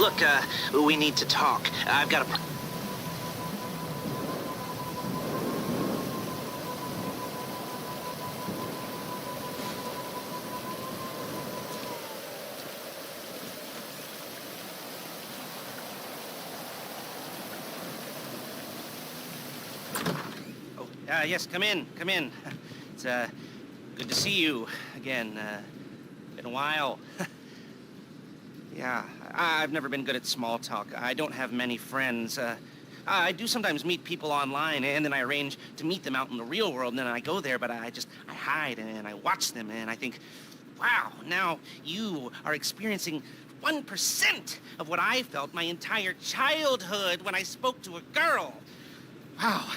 Look, we need to talk. I've got a... Yes, come in, come in. It's, good to see you again. Been a while. Yeah, I've never been good at small talk. I don't have many friends. I do sometimes meet people online, and then I arrange to meet them out in the real world, and then I go there, but I hide, and I watch them, and I think, wow, now you are experiencing 1% of what I felt my entire childhood when I spoke to a girl. Wow.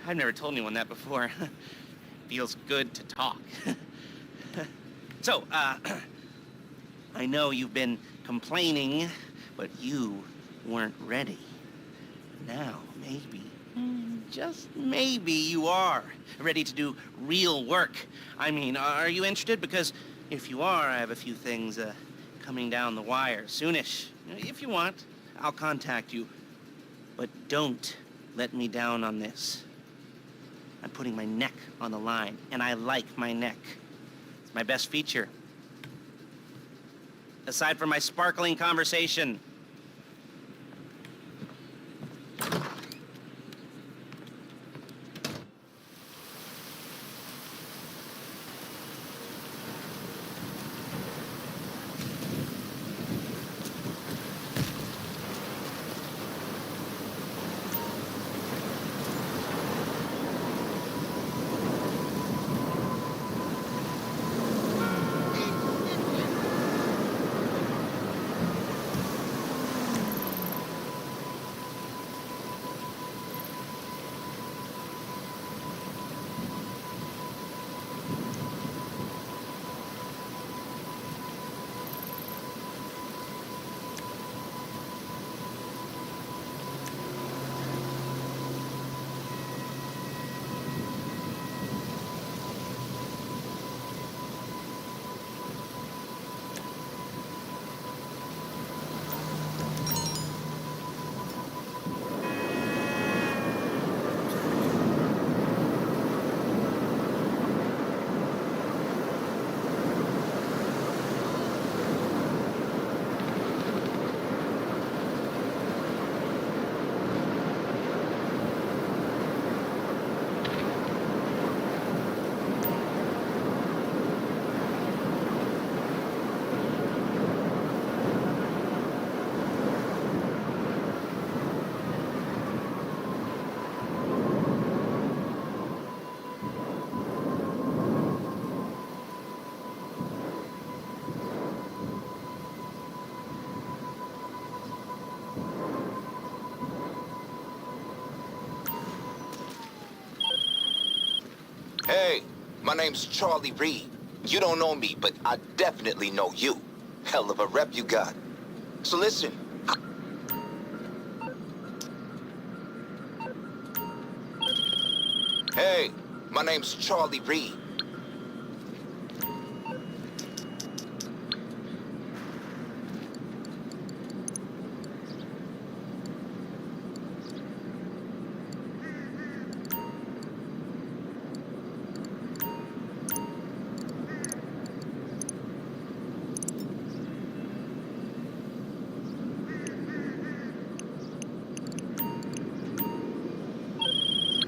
I've never told anyone that before. Feels good to talk. So, I know you've been complaining, but you weren't ready. Now, maybe, just maybe you are ready to do real work. I mean, are you interested? Because if you are, I have a few things coming down the wire soonish. If you want, I'll contact you. But don't let me down on this. I'm putting my neck on the line, and I like my neck. It's my best feature. Aside from my sparkling conversation. Hey, my name's Charlie Reed. You don't know me, but I definitely know you. Hell of a rep you got. So listen. Hey, my name's Charlie Reed.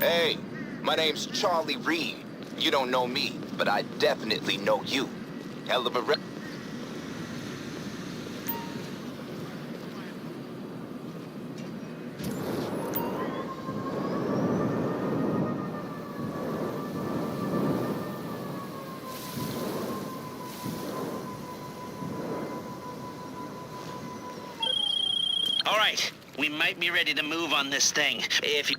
Hey, my name's Charlie Reed. You don't know me, but I definitely know you. Hell of a rep. All right, we might be ready to move on this thing. If you...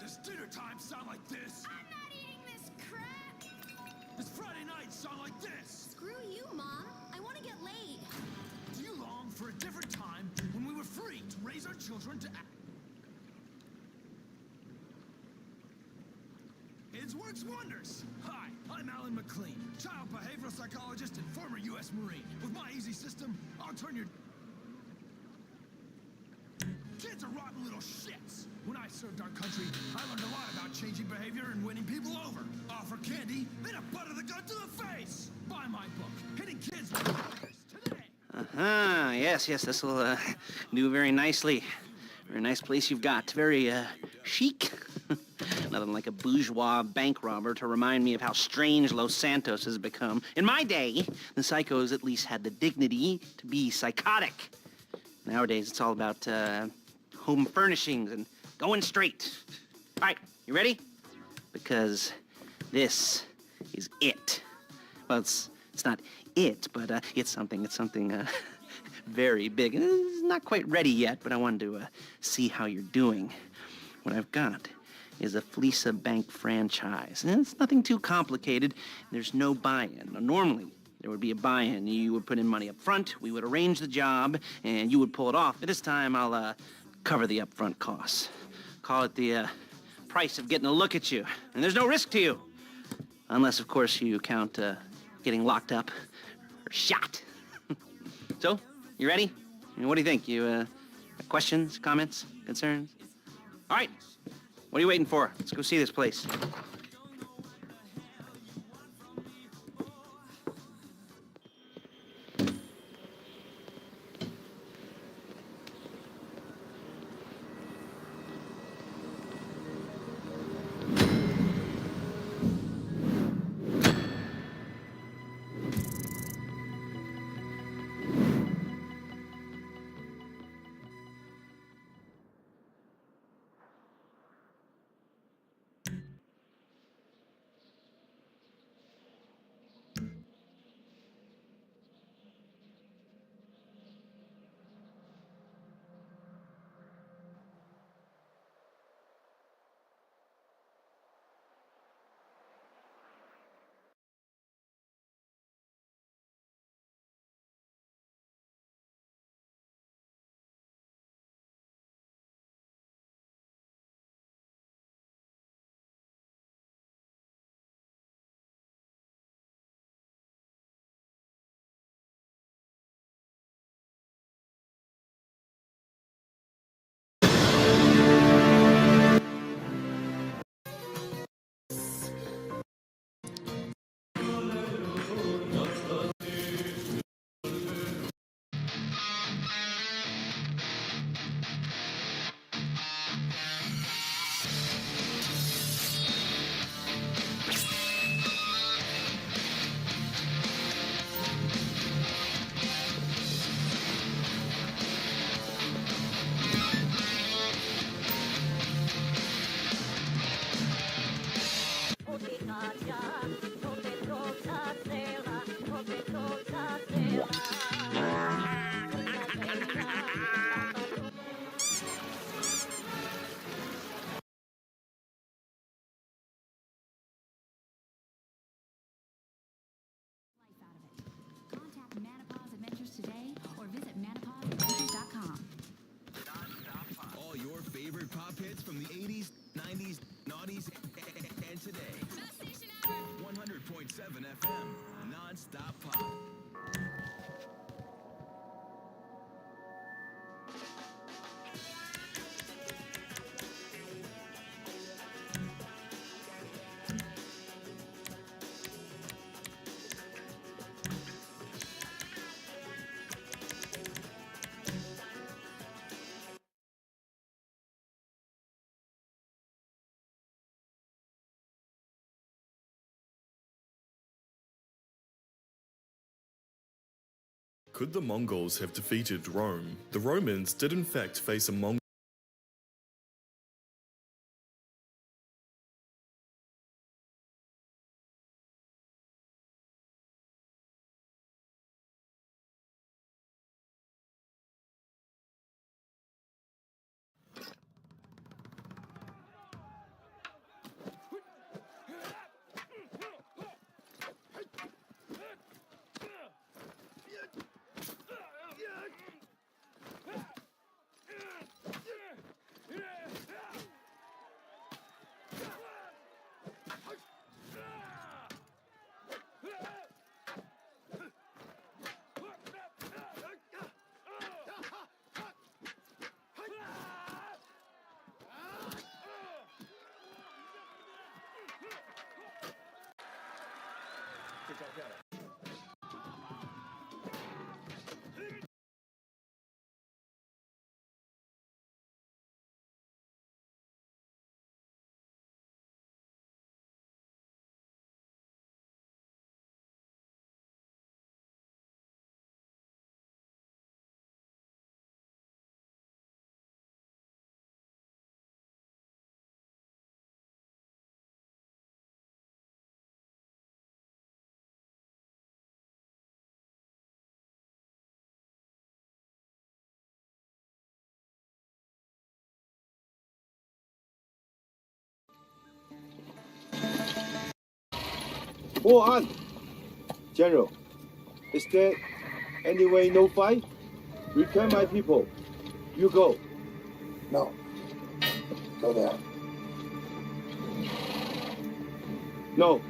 does dinner time sound like this? I'm not eating this crap! Does Friday night sound like this? Screw you, Mom. I want to get laid. Do you long for a different time when we were free to raise our children to act? It works wonders. Hi, I'm Alan McLean, child behavioral psychologist and former U.S. Marine. With my easy system, I'll turn your kids are rotten little shits. When I served our country, I learned a lot about changing behavior and winning people over. Offer candy, then a butt of the gun to the face. Buy my book, Hitting Kids with Tigers, today. Uh-huh. Yes, this will do very nicely. Very nice place you've got. Very chic. Nothing like a bourgeois bank robber to remind me of how strange Los Santos has become. In my day, the psychos at least had the dignity to be psychotic. Nowadays, it's all about home furnishings and going straight. All right, you ready? Because this is it. Well, it's not it, but it's something very big. It's not quite ready yet, but I wanted to see how you're doing. What I've got is a Fleeca Bank franchise. And it's nothing too complicated. There's no buy-in. Now, normally, there would be a buy-in. You would put in money up front, we would arrange the job, and you would pull it off. But this time, I'll cover the upfront costs. Call it the price of getting a look at you. And there's no risk to you. Unless, of course, you count getting locked up or shot. So, you ready? What do you think? You questions, comments, concerns? All right. What are you waiting for? Let's go see this place. Contact Manipause Adventures today or visit manipauseadventures.com. All your favorite pop hits from the 80s, 90s, noughties, and today. 100.7 FM, non-stop pop. Could the Mongols have defeated Rome? The Romans did in fact face a Mongol On! General, is there any way no fight? Return my people. You go. No. Go there. No.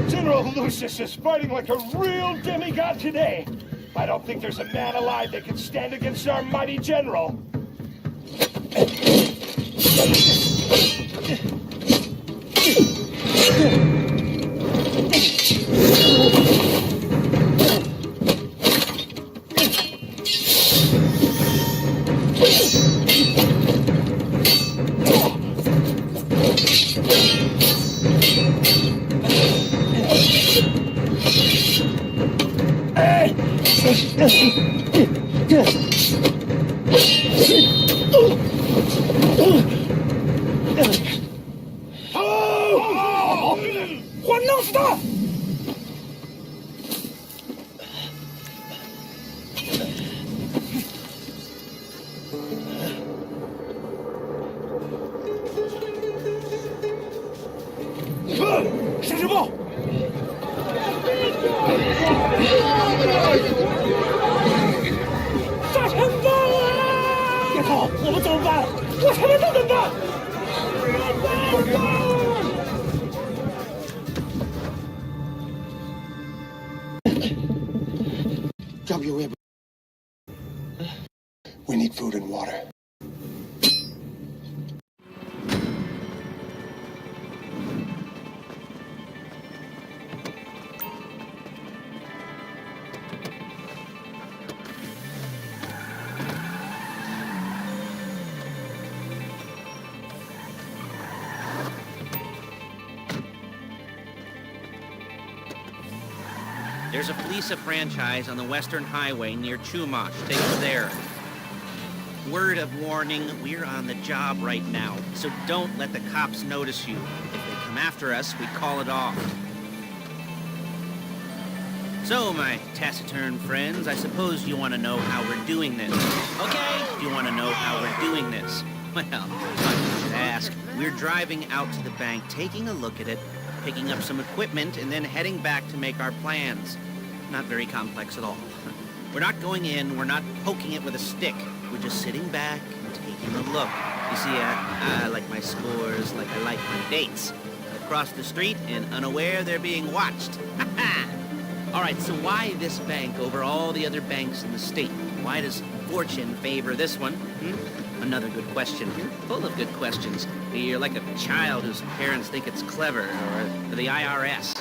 General Lucius is fighting like a real demigod today. I don't think there's a man alive that can stand against our mighty general. We need food and water. There's a Fleeca franchise on the Western Highway near Chumash. Take us there. Word of warning, we're on the job right now, so don't let the cops notice you. If they come after us, we call it off. So, my taciturn friends, I suppose you want to know how we're doing this. Okay, you want to know how we're doing this. Well, I should ask. We're driving out to the bank, taking a look at it, picking up some equipment, and then heading back to make our plans. Not very complex at all. We're not going in, we're not poking it with a stick. We're just sitting back and taking a look. You see, I like my scores like I like my dates. Across the street and unaware they're being watched. All right, so why this bank over all the other banks in the state? Why does fortune favor this one? Another good question. You're full of good questions. You're like a child whose parents think it's clever, or the IRS.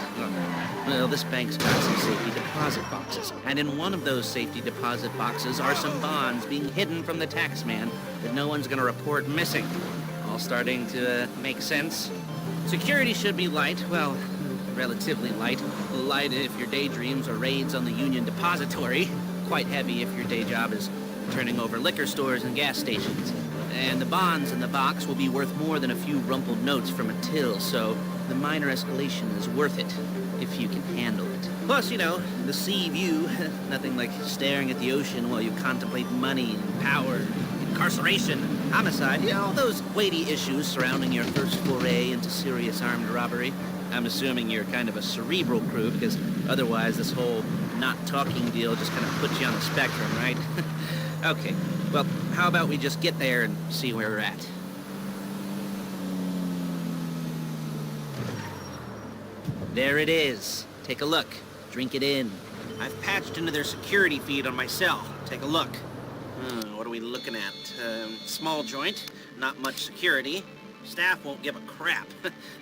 Well, this bank's got some safety deposit boxes, and in one of those safety deposit boxes are some bonds being hidden from the tax man that no one's gonna report missing. All starting to make sense? Security should be light, well, relatively light. Light if your daydreams are raids on the Union Depository. Quite heavy if your day job is turning over liquor stores and gas stations. And the bonds in the box will be worth more than a few rumpled notes from a till, so the minor escalation is worth it, if you can handle it. Plus, you know, the sea view, nothing like staring at the ocean while you contemplate money and power, incarceration, homicide, you know, all those weighty issues surrounding your first foray into serious armed robbery. I'm assuming you're kind of a cerebral crew, because otherwise this whole not talking deal just kind of puts you on the spectrum, right? Okay, well, how about we just get there and see where we're at? There it is. Take a look. Drink it in. I've patched into their security feed on my cell. Take a look. What are we looking at? Small joint, not much security. Staff won't give a crap,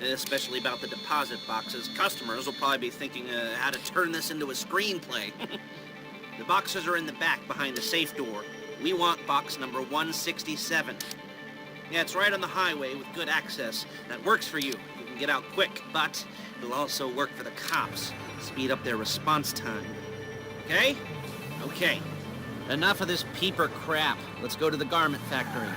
especially about the deposit boxes. Customers will probably be thinking how to turn this into a screenplay. The boxes are in the back behind the safe door. We want box number 167. Yeah, it's right on the highway with good access. That works for you. You can get out quick, but it'll also work for the cops. Speed up their response time. Okay? Okay. Enough of this peeper crap. Let's go to the garment factory.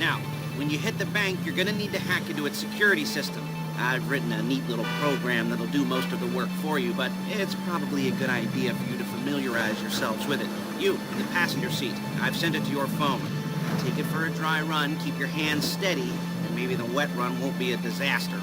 Now, when you hit the bank, you're gonna need to hack into its security system. I've written a neat little program that'll do most of the work for you, but it's probably a good idea for you to familiarize yourselves with it. You, in the passenger seat, I've sent it to your phone. Take it for a dry run, keep your hands steady, and maybe the wet run won't be a disaster.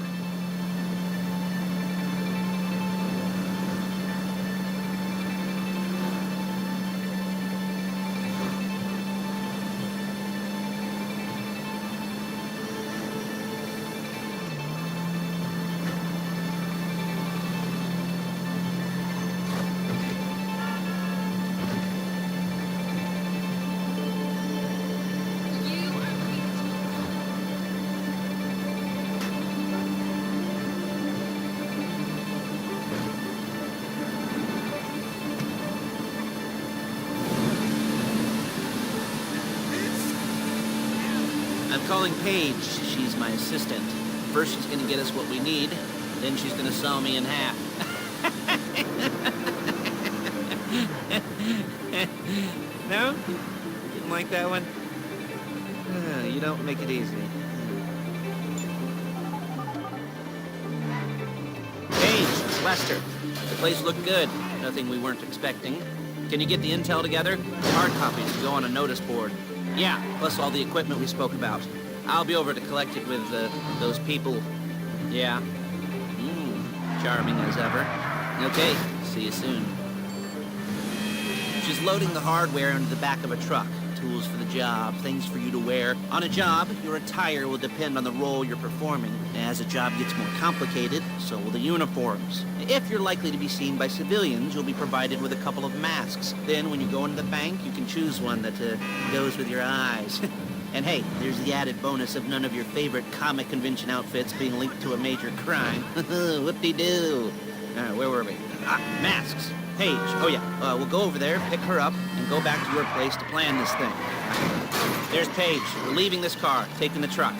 I'm calling Paige. She's my assistant. First she's gonna get us what we need, then she's gonna saw me in half. No? Didn't like that one? You don't make it easy. Paige, it's Lester. The place looked good. Nothing we weren't expecting. Can you get the intel together? Hard copies to go on a notice board. Yeah, plus all the equipment we spoke about. I'll be over to collect it with those people. Yeah. Charming as ever. Okay, see you soon. She's loading the hardware into the back of a truck. Tools for the job, things for you to wear. On a job, your attire will depend on the role you're performing. As a job gets more complicated, so will the uniforms. If you're likely to be seen by civilians, you'll be provided with a couple of masks. Then when you go into the bank, you can choose one that goes with your eyes. And hey, there's the added bonus of none of your favorite comic convention outfits being linked to a major crime. Whoop-de-doo. Where were we? Masks. Paige. Oh yeah, we'll go over there, pick her up, and go back to your place to plan this thing. There's Paige. We're leaving this car, taking the truck.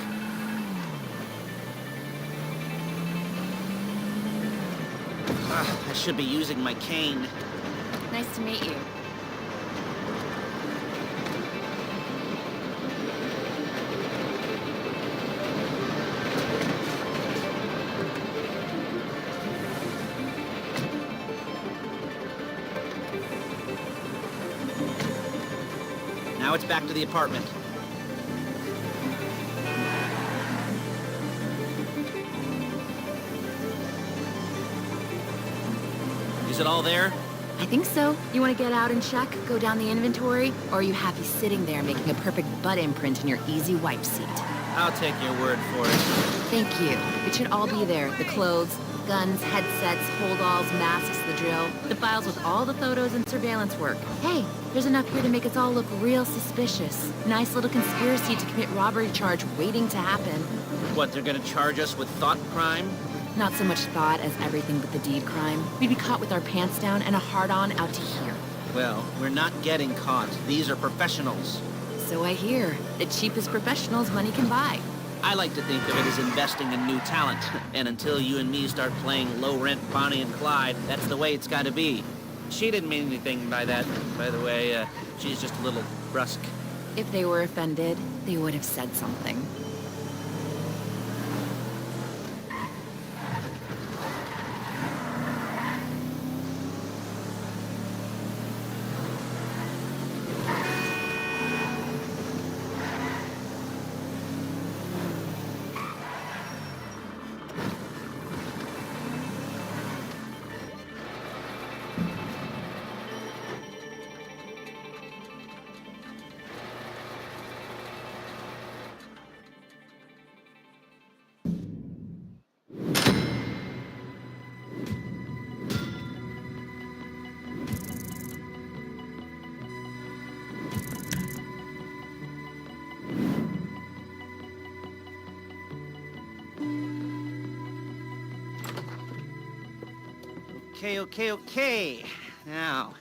I should be using my cane. Nice to meet you. Now it's back to the apartment. Is it all there? I think so. You want to get out and check, go down the inventory, or are you happy sitting there making a perfect butt imprint in your easy wipe seat? I'll take your word for it. Thank you. It should all be there. The clothes, guns, headsets, holdalls, masks, the drill, the files with all the photos and surveillance work. Hey, there's enough here to make us all look real suspicious. Nice little conspiracy to commit robbery charge waiting to happen. What, they're gonna charge us with thought crime? Not so much thought as everything but the deed crime. We'd be caught with our pants down and a hard-on out to here. Well, we're not getting caught. These are professionals. So I hear. The cheapest professionals money can buy. I like to think of it as investing in new talent. And until you and me start playing low-rent Bonnie and Clyde, that's the way it's gotta be. She didn't mean anything by that, by the way. She's just a little brusque. If they were offended, they would have said something. Okay. Now,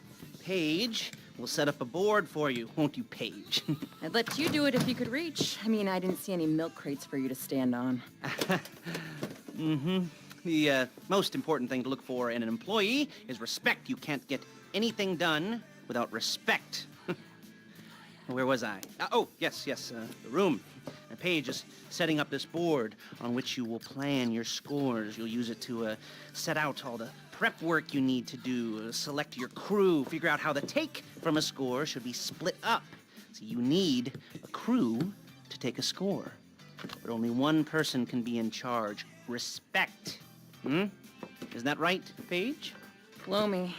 Paige, we'll set up a board for you, won't you, Paige? I'd let you do it if you could reach. I mean, I didn't see any milk crates for you to stand on. The most important thing to look for in an employee is respect. You can't get anything done without respect. Where was I? Yes, the room. Paige is setting up this board on which you will plan your scores. You'll use it to set out all the prep work you need to do, select your crew, figure out how the take from a score should be split up. So you need a crew to take a score. But only one person can be in charge. Respect. Isn't that right, Paige? Blow me.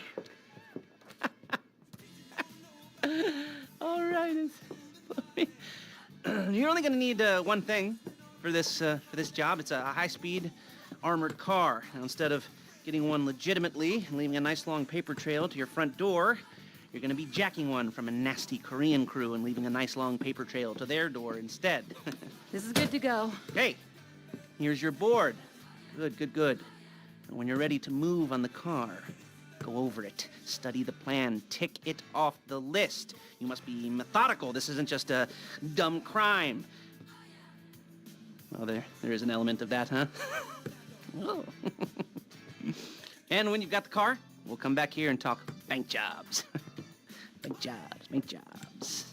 All right. You're only gonna need one thing for this job. It's a high-speed armored car. Now, instead of getting one legitimately and leaving a nice long paper trail to your front door, you're gonna be jacking one from a nasty Korean crew and leaving a nice long paper trail to their door instead. This is good to go. Hey, here's your board. Good. And when you're ready to move on the car, go over it, study the plan, tick it off the list. You must be methodical. This isn't just a dumb crime. Oh, there is an element of that, huh? Oh. And when you've got the car, we'll come back here and talk bank jobs. Bank jobs.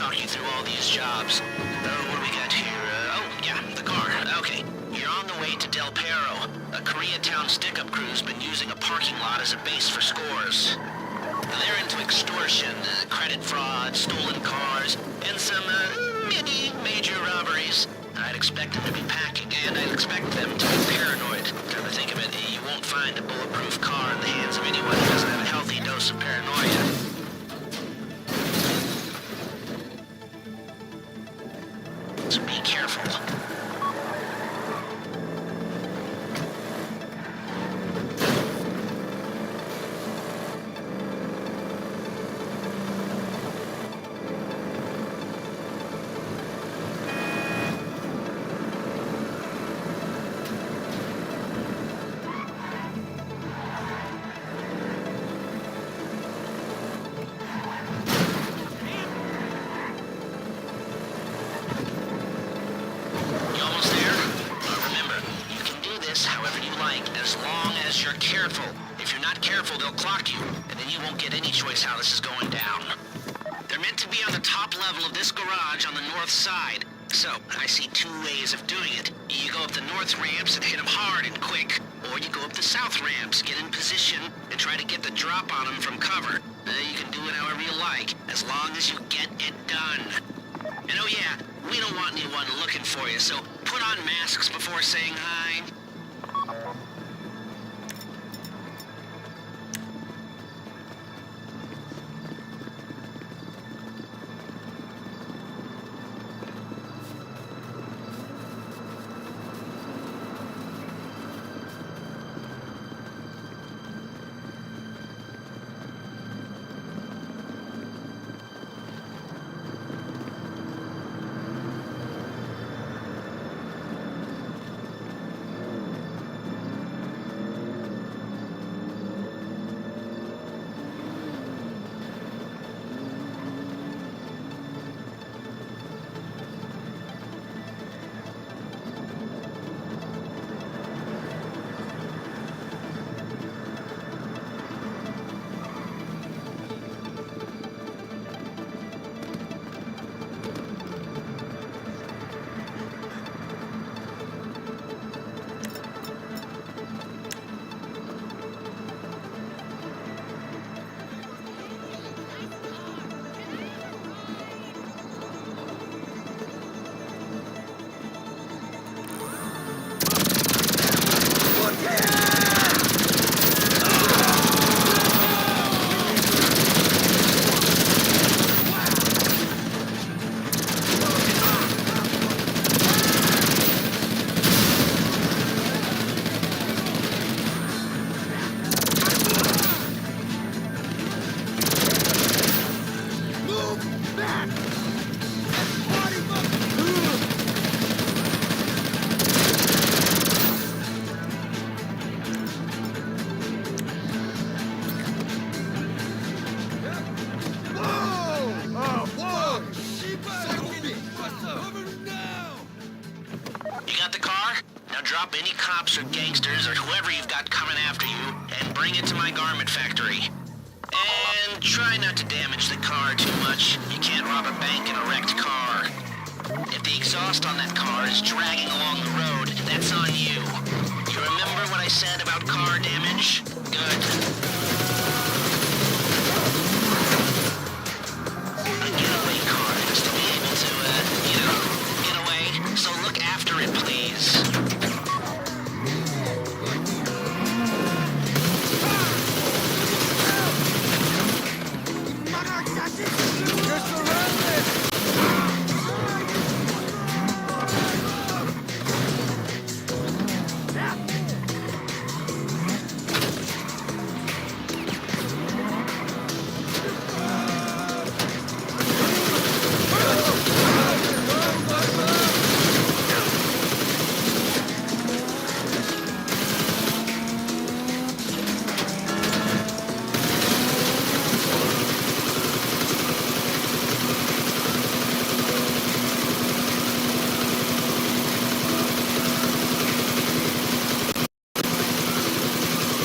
talk you through all these jobs. What do we got here? Yeah, the car. Okay. You're on the way to Del Perro. A Koreatown stick-up crew's been using a parking lot as a base for scores. They're into extortion, credit fraud, stolen cars, and some, major robberies. I'd expect them to be packing, and I'd expect them to be paranoid. Come to think of it, you won't find a bulletproof car in the hands of anyone who doesn't have a healthy dose of paranoia. So be careful. As long as you're careful. If you're not careful, they'll clock you, and then you won't get any choice how this is going down. They're meant to be on the top level of this garage on the north side. So, I see two ways of doing it. You go up the north ramps and hit them hard and quick, or you go up the south ramps, get in position, and try to get the drop on them from cover. You can do it however you like, as long as you get it done. And oh yeah, we don't want anyone looking for you, so put on masks before saying hi. Drop any cops or gangsters or whoever you've got coming after you and bring it to my garment factory. And try not to damage the car too much. You can't rob a bank in a wrecked car. If the exhaust on that car is dragging along the road, that's on you. You remember what I said about car